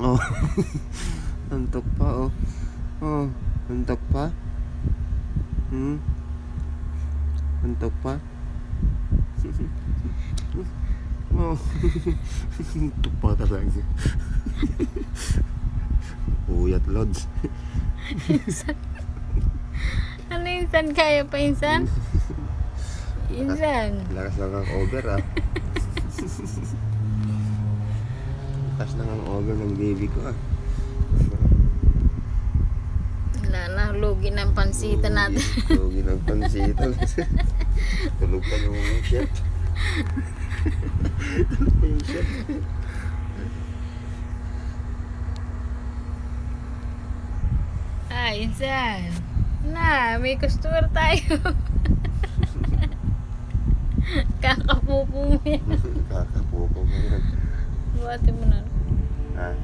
Oh. Antok pa, oh. Oh, antok pa. Antok pa. Oh. Antok pa talaga. Puyat, Lods. Ano insan kaya pa insan? Insan. Lakas lang ang over, ah. Lakas lang ang over ng baby ko, ah. Wala na, lugi ng pansitan natin. Lugi ng pansitan. Tulog pa yung chef. Tulog pa yung chef. Ay, insan. Na, may customer tayo. Kakapupo mo yan. Kakapupo mo yan. Buhatin mo na. Ah.